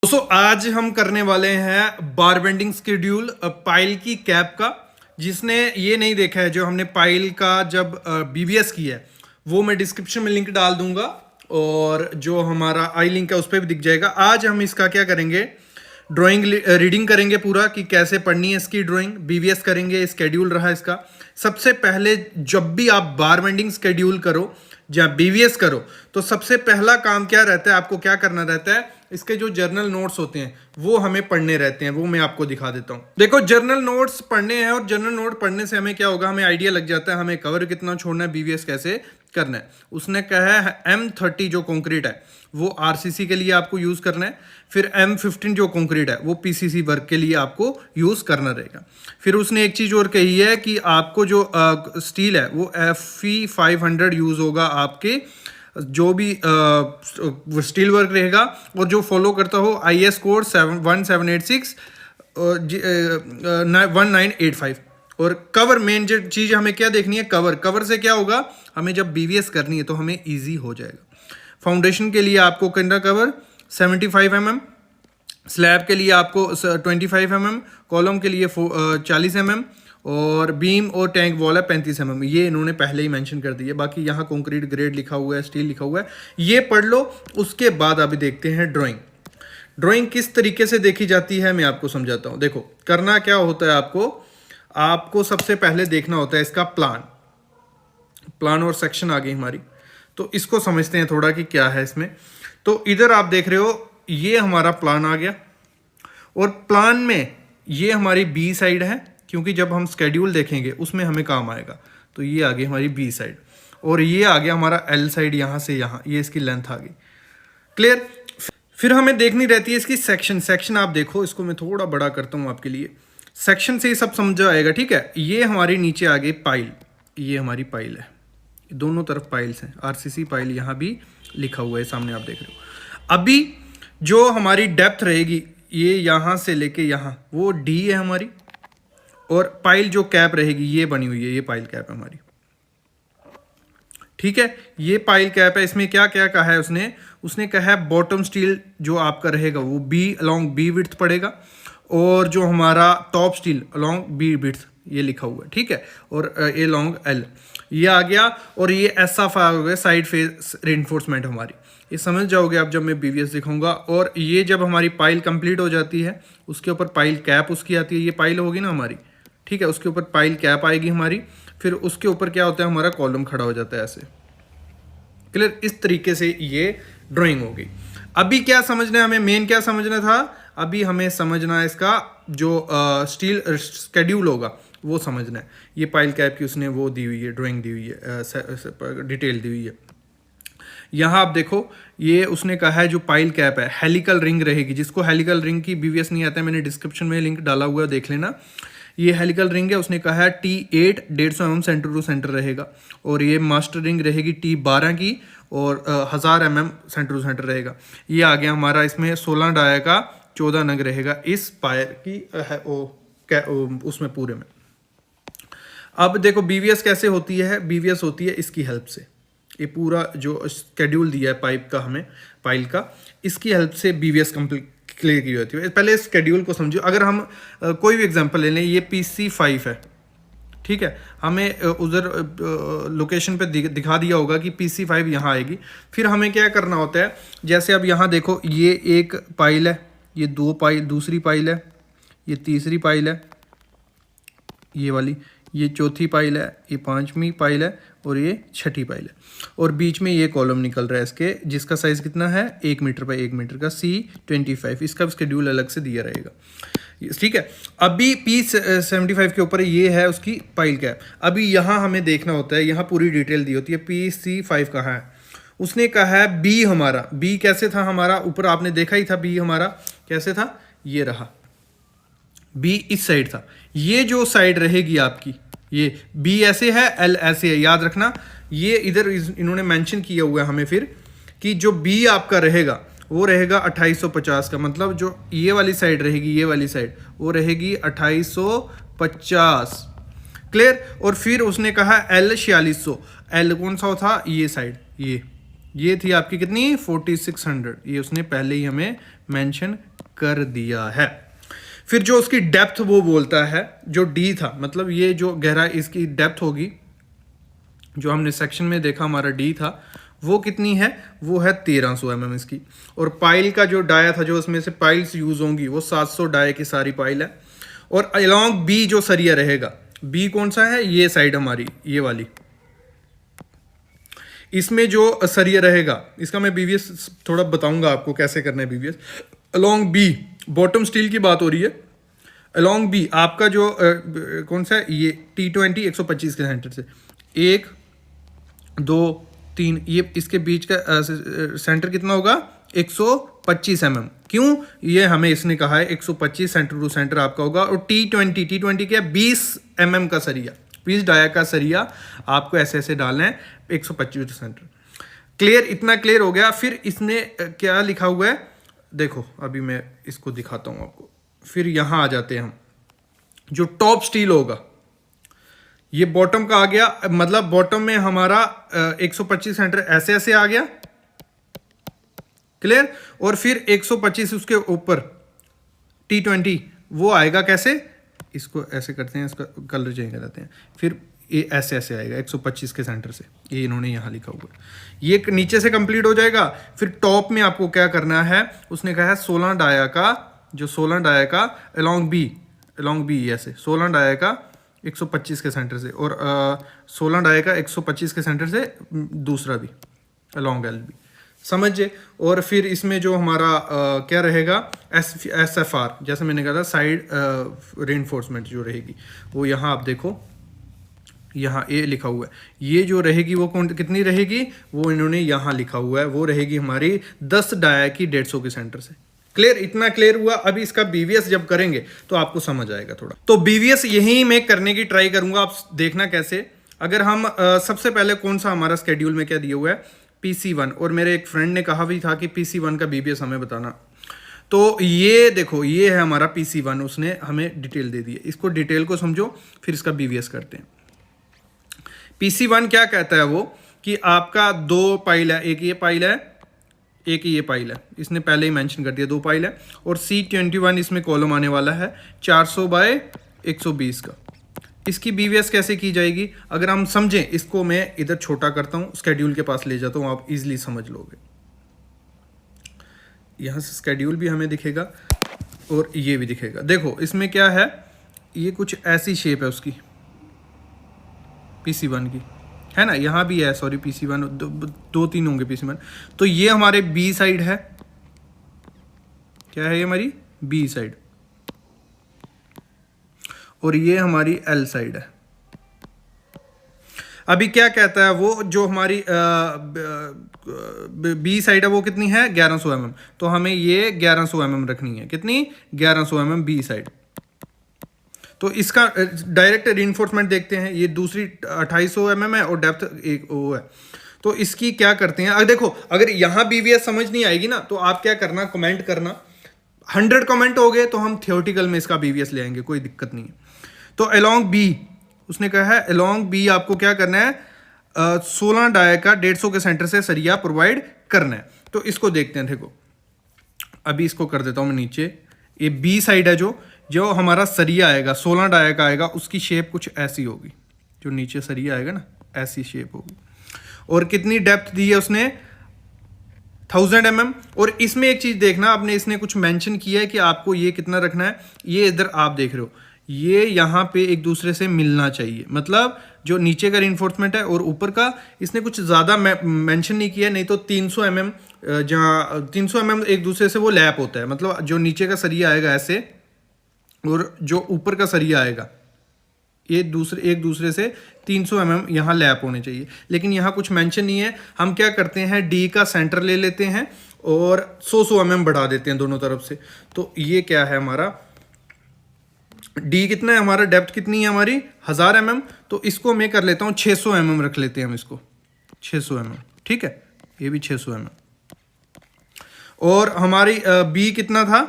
दोस्तों आज हम करने वाले हैं बार बेंडिंग शेड्यूल पाइल की कैप का। जिसने ये नहीं देखा है, जो हमने पाइल का जब बीवीएस किया है, वो मैं डिस्क्रिप्शन में लिंक डाल दूंगा और जो हमारा आई लिंक है उस पर भी दिख जाएगा। आज हम इसका क्या करेंगे, ड्राइंग रीडिंग करेंगे पूरा कि कैसे पढ़नी है इसकी ड्राइंग, बीवीएस करेंगे, स्केड्यूल रहा इसका। सबसे पहले जब भी आप बार बेंडिंग शेड्यूल करो या बीवीएस करो तो सबसे पहला काम क्या रहता है, आपको क्या करना रहता है, इसके जो जर्नल नोट्स होते हैं वो हमें पढ़ने रहते हैं। वो मैं आपको दिखा देता हूं। देखो जर्नल नोट्स पढ़ने हैं और जर्नल नोट पढ़ने से हमें क्या होगा, हमें आइडिया लग जाता है हमें कवर कितना छोड़ना है, बीवीएस कैसे करना है। उसने कहा है M30 जो कंक्रीट है वो आरसीसी के लिए आपको यूज करना है, फिर M15 जो कंक्रीट है वो पीसीसी वर्क के लिए आपको यूज करना रहेगा। फिर उसने एक चीज और कही है कि आपको जो स्टील है वो FE500 यूज होगा आपके जो भी स्टील वर्क रहेगा, और जो फॉलो करता हो IS कोड 1786 1985। और कवर मेन जो चीज हमें क्या देखनी है, कवर से क्या होगा, हमें जब बीवीएस करनी है तो हमें इजी हो जाएगा। फाउंडेशन के लिए आपको करना कवर 75 mm, स्लैब के लिए आपको 25 mm, कॉलम के लिए 40 mm, और बीम और टैंक वॉल है 35 mm। ये इन्होंने पहले ही मेंशन कर दिया। बाकी यहाँ कंक्रीट ग्रेड लिखा हुआ है, स्टील लिखा हुआ है, ये पढ़ लो। उसके बाद अभी देखते हैं ड्राइंग किस तरीके से देखी जाती है, मैं आपको समझाता हूँ। देखो करना क्या होता है, आपको सबसे पहले देखना होता है इसका प्लान और सेक्शन आ गई हमारी। तो इसको समझते हैं थोड़ा कि क्या है इसमें। तो इधर आप देख रहे हो ये हमारा प्लान आ गया, और प्लान में ये हमारी बी साइड है, क्योंकि जब हम स्केड्यूल देखेंगे उसमें हमें काम आएगा। तो ये आ गई हमारी बी साइड, और ये आ गया हमारा एल साइड, यहां से यहां ये इसकी लेंथ आ गई। क्लियर। फिर हमें देखनी रहती है इसकी सेक्शन आप देखो, इसको मैं थोड़ा बड़ा करता हूं आपके लिए। सेक्शन से ही सब समझ आएगा, ठीक है। ये हमारी नीचे आ गई पाइल, ये हमारी पाइल है, दोनों तरफ पाइल्स हैं, आरसीसी पाइल यहां भी लिखा हुआ है सामने आप देख रहे हो। अभी जो हमारी डेप्थ रहेगी ये यहां से लेके यहां, वो डी है हमारी, और पाइल जो कैप रहेगी ये बनी हुई है, ये पाइल कैप है हमारी, ठीक है। ये पाइल कैप है। इसमें क्या क्या कहा है उसने कहा है बॉटम स्टील जो आपका रहेगा वो बी अलोंग बी विड्थ पड़ेगा, और जो हमारा top steel along B width ये लिखा हुआ है, ठीक है, और ए लॉन्ग एल ये आ गया। और ये ऐसा हो गया साइड फेस रेनफोर्समेंट हमारी, ये समझ जाओगे आप जब मैं बीवीएस दिखाऊंगा। और ये जब हमारी पाइल कंप्लीट हो जाती है उसके ऊपर पाइल कैप उसकी आती है, ये पाइल होगी ना हमारी, ठीक है, उसके ऊपर पाइल कैप आएगी हमारी। फिर उसके ऊपर क्या होता है, हमारा कॉलम खड़ा हो जाता है ऐसे। क्लियर। इस तरीके से ये ड्राइंग होगी। अभी क्या समझना है हमें, मेन क्या समझना था, अभी हमें समझना है इसका जो स्टील स्केड्यूल होगा वो समझना है। ये पाइल कैप की उसने वो दी हुई है, ड्राइंग दी हुई है, डिटेल दी हुई है। यहाँ आप देखो ये उसने कहा है जो पाइल कैप है हेलिकल रिंग रहेगी। जिसको हेलिकल रिंग की बीवीएस नहीं आता है, मैंने डिस्क्रिप्शन में लिंक डाला हुआ है, देख लेना। ये हेलिकल रिंग है, उसने कहा है T8 150 mm centre to centre रहेगा, और ये मास्टर रिंग रहेगी T12 की, और 1000 mm सेंटर टू सेंटर रहेगा। ये आ गया हमारा, इसमें 16 डाया का 14 नग रहेगा इस पायर की उसमें पूरे में। अब देखो बीवीएस कैसे होती है, बीवीएस होती है इसकी हेल्प से। ये पूरा जो स्केड्यूल दिया है पाइप का, हमें पाइल का, इसकी हेल्प से बीवीएस कंप्लीट क्लियर की जाती है। पहले स्केड्यूल को समझो। अगर हम कोई भी एग्जांपल ले लें, ये PC5 है, ठीक है, हमें उधर लोकेशन पे दिखा दिया होगा कि PC5 यहाँ आएगी। फिर हमें क्या करना होता है, जैसे अब यहाँ देखो ये एक पाइल है, ये दो पाइल, दूसरी पाइल है, ये तीसरी पाइल है, ये वाली, ये चौथी पाइल है, ये पांचवी पाइल है, और ये छठी पाइल है, और बीच में ये कॉलम निकल रहा है इसके, जिसका साइज कितना है 1 मीटर बाई 1 मीटर का C25। इसका स्केड्यूल अलग से दिया रहेगा, ठीक है। अभी P75 के ऊपर ये है उसकी पाइल कैप। अभी यहाँ हमें देखना होता है, यहाँ पूरी डिटेल दी होती है PC5 कहाँ है। उसने कहा है बी हमारा, बी कैसे था हमारा, ऊपर आपने देखा ही था बी हमारा कैसे था, ये रहा बी, इस साइड था। ये जो साइड रहेगी आपकी, ये बी ऐसे है, एल ऐसे है, याद रखना। ये इधर इन्होंने मेंशन किया हुआ है हमें फिर कि जो बी आपका रहेगा वो रहेगा 2850 का, मतलब जो ये वाली साइड रहेगी, ये वाली साइड वो रहेगी 2850। क्लियर। और फिर उसने कहा एल 4600, एल कौन सा था, ये साइड, ये ये थी आपकी कितनी 4600, ये उसने पहले ही हमें मेंशन कर दिया है। फिर जो उसकी डेप्थ वो बोलता है जो डी था, मतलब ये जो गहराई इसकी डेप्थ होगी, जो हमने सेक्शन में देखा हमारा डी था, वो कितनी है, वो है 1300 mm इसकी। और पाइल का जो डाया था, जो उसमें से पाइल्स यूज होंगी, वो 700 डाया की सारी पाइल है। और अलोंग बी जो सरिया रहेगा, बी कौन सा है, ये साइड हमारी ये वाली, इसमें जो सरिया रहेगा, इसका मैं बीवीएस थोड़ा बताऊंगा आपको कैसे करना है बीवीएस। अलोंग बी बॉटम स्टील की बात हो रही है। अलोंग बी आपका जो कौन सा है, ये T20 125 के सेंटर से 1 2 3, ये इसके बीच का सेंटर कितना होगा 125 mm। क्यों, ये हमें इसने कहा है 125 सेंटर टू सेंटर आपका होगा। और T20 क्या 20 mm का सरिया, 20 डाया का सरिया आपको ऐसे ऐसे डालना है 125 सेंटर। क्लियर, इतना क्लियर हो गया। फिर इसने क्या लिखा हुआ है देखो, अभी मैं इसको दिखाता हूं आपको। फिर यहां आ जाते हैं हम, जो टॉप स्टील होगा, ये बॉटम का आ गया, मतलब बॉटम में हमारा 125 सेंटर ऐसे ऐसे आ गया, क्लियर। और फिर 125 उसके ऊपर T20 वो आएगा कैसे, इसको ऐसे करते हैं, इसका कलर चेंज कर देते हैं, फिर ये ऐसे ऐसे आएगा 125 के सेंटर से, ये इन्होंने यहाँ लिखा हुआ है। ये नीचे से कंप्लीट हो जाएगा। फिर टॉप में आपको क्या करना है, उसने कहा है 16 डाया का, जो 16 डाया का अलोंग बी ऐसे 16 डाया का 125 के सेंटर से, और 16 डाया का 125 के सेंटर से दूसरा भी अलोंग एल बी, समझे। और फिर इसमें जो हमारा क्या रहेगा SFR, जैसे मैंने कहा था साइड रेनफोर्समेंट जो रहेगी, वो यहाँ आप देखो, यहाँ ए लिखा हुआ है, ये जो रहेगी वो कितनी रहेगी, वो इन्होंने यहाँ लिखा हुआ है, वो रहेगी हमारी 10 डाया की 150 के सेंटर से। क्लियर, इतना क्लियर हुआ। अभी इसका बीवीएस जब करेंगे तो आपको समझ आएगा थोड़ा। तो बीवीएस यही मैं करने की ट्राई करूंगा, आप देखना कैसे। अगर हम सबसे पहले कौन सा हमारा स्केड्यूल में क्या दिया हुआ है PC1, और मेरे एक फ्रेंड ने कहा भी था कि PC1 का बीवीएस हमें बताना। तो ये देखो, ये है हमारा PC1, उसने हमें डिटेल दे दी है, इसको डिटेल को समझो, फिर इसका बीवीएस करते हैं। PC1 क्या कहता है वो, कि आपका 2 पाइल है, एक ये पाइल है, एक ये पाइल है, इसने पहले ही मेंशन कर दिया 2 पाइल है। और C21 इसमें कॉलम आने वाला है 400 बाय 120 का। इसकी बीवीएस कैसे की जाएगी, अगर हम समझें इसको, मैं इधर छोटा करता हूं, स्केड्यूल के पास ले जाता हूं, आप इजीली समझ लोगे। यहां से स्केड्यूल भी हमें दिखेगा और ये भी दिखेगा। देखो इसमें क्या है, ये कुछ ऐसी शेप है उसकी PC1 की, है ना, यहाँ भी है, सॉरी PC1 दो तीन होंगे PC1। तो ये हमारे बी साइड है, क्या है ये हमारी बी साइड, और ये हमारी एल साइड है। अभी क्या कहता है वो, जो हमारी बी साइड है वो कितनी है 1100 mm, तो हमें ये 1100 mm रखनी है, कितनी 1100 mm बी साइड। तो इसका डायरेक्ट रीइंफोर्समेंट देखते हैं, ये दूसरी 2800 mm है और डेप्थ एक वो है। तो इसकी क्या करते हैं, अगर देखो, अगर यहाँ बीवीएस समझ नहीं आएगी ना, तो आप क्या करना, कमेंट करना, 100 कमेंट हो गए तो हम थियोरेटिकल में इसका बीवीएस ले आएंगे, कोई दिक्कत नहीं है। तो अलोंग बी, उसने कहा है अलोंग बी आपको क्या करना है, 16 डाया का 150 के सेंटर से सरिया प्रोवाइड करना है। तो इसको देखते हैं, देखो अभी इसको कर देता हूं मैं नीचे। ये बी साइड है, जो हमारा सरिया आएगा 16 डाया का आएगा, उसकी शेप कुछ ऐसी होगी, जो नीचे सरिया आएगा ना ऐसी शेप होगी। और कितनी डेप्थ दी है उसने 1000 mm। और इसमें एक चीज देखना आपने, इसने कुछ मेंशन किया है कि आपको ये कितना रखना है, ये इधर आप देख रहे हो, ये यहाँ पे एक दूसरे से मिलना चाहिए, मतलब जो नीचे का रिइंफोर्समेंट है और ऊपर का, इसने कुछ ज़्यादा मेंशन नहीं किया, नहीं तो 300 mm, जहाँ 300 mm एक दूसरे से वो लैप होता है, मतलब जो नीचे का सरिया आएगा ऐसे और जो ऊपर का सरिया आएगा, ये एक दूसरे से 300 mm यहाँ लैप होने चाहिए, लेकिन यहाँ कुछ मेंशन नहीं है। हम क्या करते हैं, डी का सेंटर ले लेते हैं और 100 mm बढ़ा देते हैं दोनों तरफ से। तो ये क्या है हमारा डी कितना है, हमारा डेप्थ कितनी है हमारी 1000 mm, तो इसको मैं कर लेता हूँ 600 mm रख लेते हैं हम इसको, 600 mm, ठीक है, ये भी 600 mm। और हमारी बी कितना था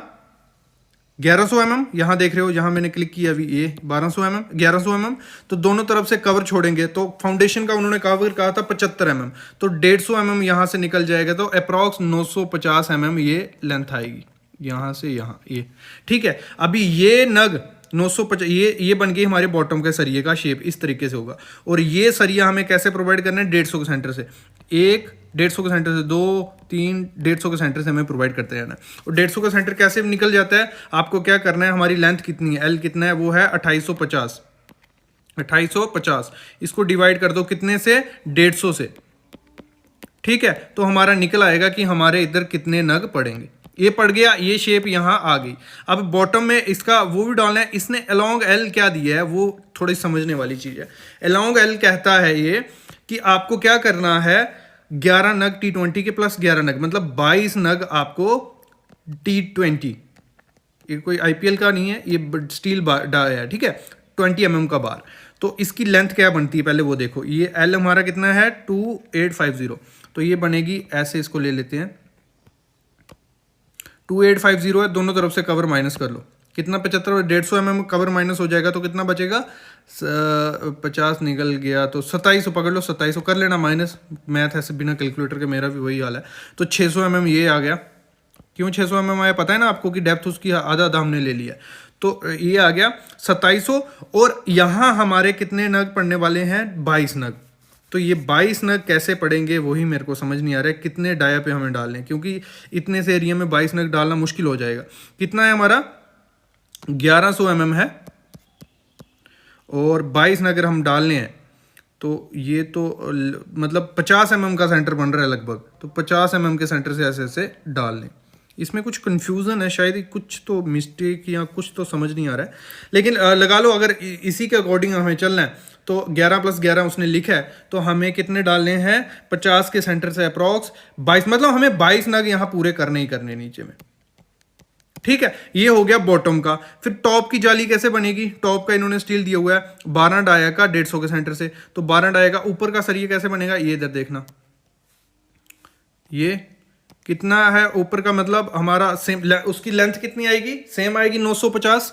1100 mm, यहाँ देख रहे हो, यहाँ मैंने क्लिक किया अभी, ये 1200 mm, 1100 mm, तो दोनों तरफ से कवर छोड़ेंगे तो फाउंडेशन का उन्होंने कवर कहा था 75 mm, तो 150 mm यहाँ से निकल जाएगा, तो अप्रॉक्स 950 mm ये लेंथ आएगी यहाँ से यहाँ, ये ठीक है। अभी ये नग 950, ये बन गई हमारे बॉटम के सरिये का शेप, इस तरीके से होगा। और ये सरिया हमें कैसे प्रोवाइड करना है, 150 के सेंटर से, 150 के सेंटर से 2 3 150 के सेंटर से हमें प्रोवाइड करते रहना है। और 150 का सेंटर कैसे निकल जाता है, आपको क्या करना है, हमारी लेंथ कितनी है, एल कितना है, वो है 2850, 2850, इसको डिवाइड कर दो कितने से, 150 से, ठीक है। तो हमारा निकल आएगा कि हमारे इधर कितने नग पड़ेंगे, ये पड़ गया, ये शेप यहाँ आ गई। अब बॉटम में इसका वो भी डालना है, इसने अलोंग एल क्या दिया है वो थोड़ी समझने वाली चीज है। अलोंग एल कहता है ये कि आपको क्या करना है, 11 नग T20 के प्लस 11 नग, मतलब 22 नग आपको T20, ये कोई IPL का नहीं है, ये स्टील बार है, ठीक है, 20 mm का बार। तो इसकी लेंथ क्या बनती है पहले वो देखो, ये एल हमारा कितना है 2850, तो ये बनेगी ऐसे, इसको ले लेते हैं 2850 है, दोनों तरफ से कवर माइनस कर लो, कितना 75, 150 mm कवर माइनस हो जाएगा तो कितना बचेगा, 50 निकल गया, तो 2700 पकड़ लो, 2700 कर लेना माइनस, मैथ ऐसे बिना कैलकुलेटर के मेरा भी वही हाल है। तो 600 mm ये आ गया, क्यों 600 mm आया पता है ना आपको, कि डेप्थ उसकी आधा आधा हमने ले लिया, तो ये आ गया 2700। और यहाँ हमारे कितने नग पड़ने वाले हैं, 22 नग। तो ये 22 नग कैसे पड़ेंगे वही मेरे को समझ नहीं आ रहा है, कितने डाया पे हमें डालने हैं, क्योंकि इतने से एरिया में 22 नग डालना मुश्किल हो जाएगा। कितना है हमारा, 1100 mm है, और 22 नग अगर हम डालने हैं तो ये तो मतलब 50 mm का सेंटर बन रहा है लगभग, तो 50 mm के सेंटर से ऐसे ऐसे डाल लें। इसमें कुछ कंफ्यूजन है शायद, कुछ तो मिस्टेक या कुछ तो समझ नहीं आ रहा है, लेकिन लगा लो अगर इसी के अकॉर्डिंग हमें चलना है तो 11 + 11 उसने लिखा है, तो हमें कितने डालने हैं, 50 के सेंटर से अप्रॉक्स 22, मतलब हमें 22 नग यहाँ पूरे करने ही करने नीचे में, ठीक है। ये हो गया बॉटम का। फिर टॉप की जाली कैसे बनेगी, टॉप का इन्होंने स्टील दिया हुआ है 12 डाया का 150 के सेंटर से, तो 12 डाया का ऊपर का सरिया कैसे बनेगा, ये इधर देखना, ये कितना है ऊपर का, मतलब हमारा सेम, उसकी लेंथ कितनी आएगी, सेम आएगी 950,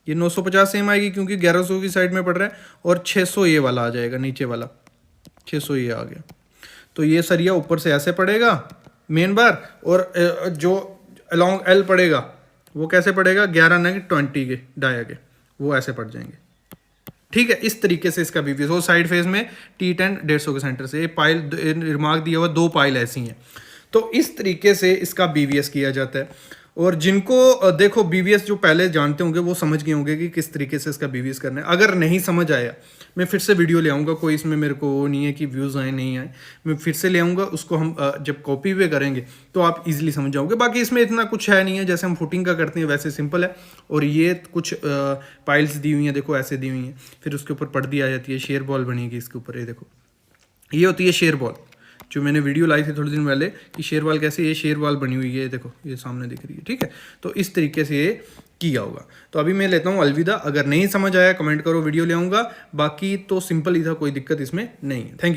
ये 950 सेम आएगी क्योंकि 1100 की साइड में पड़ रहा है, और 600 ये वाला आ जाएगा, नीचे वाला 600 ये आ गया। तो ये सरिया ऊपर से ऐसे पड़ेगा मेन बार, और जो अलोंग एल पड़ेगा वो कैसे पड़ेगा, 11 नग 20 के डाया के, वो ऐसे पड़ जाएंगे, ठीक है। इस तरीके से इसका बीवीएस, वो साइड फेज में T10 150 के सेंटर से, ये पाइल रिमार्क दिया हुआ 2 पाइल ऐसी हैं, तो इस तरीके से इसका बीवीएस किया जाता है। और जिनको देखो बीवीएस जो पहले जानते होंगे वो समझ गए होंगे कि किस तरीके से इसका बीवीएस करना है। अगर नहीं समझ आया मैं फिर से वीडियो ले आऊँगा, कोई इसमें मेरे को नहीं है कि व्यूज़ आए नहीं आए, मैं फिर से ले आऊँगा, उसको हम जब कॉपी पे करेंगे तो आप इजीली समझ जाओगे। बाकी इसमें इतना कुछ है नहीं है, जैसे हम फुटिंग का करते हैं वैसे सिंपल है। और ये कुछ पाइल्स दी हुई हैं, देखो ऐसे दी हुई हैं, फिर उसके ऊपर पर्दी आ जाती है, शेयर बॉल बनेगी इसके ऊपर, ये देखो ये होती है शेयर बॉल, जो मैंने वीडियो लाई थी थोड़े दिन पहले कि शेर वाल कैसे, ये शेर वाल बनी हुई है, देखो ये सामने दिख रही है, ठीक है। तो इस तरीके से ये किया होगा। तो अभी मैं लेता हूँ अलविदा, अगर नहीं समझ आया कमेंट करो, वीडियो ले आऊँगा, बाकी तो सिंपल ही था, कोई दिक्कत इसमें नहीं है। Thank you.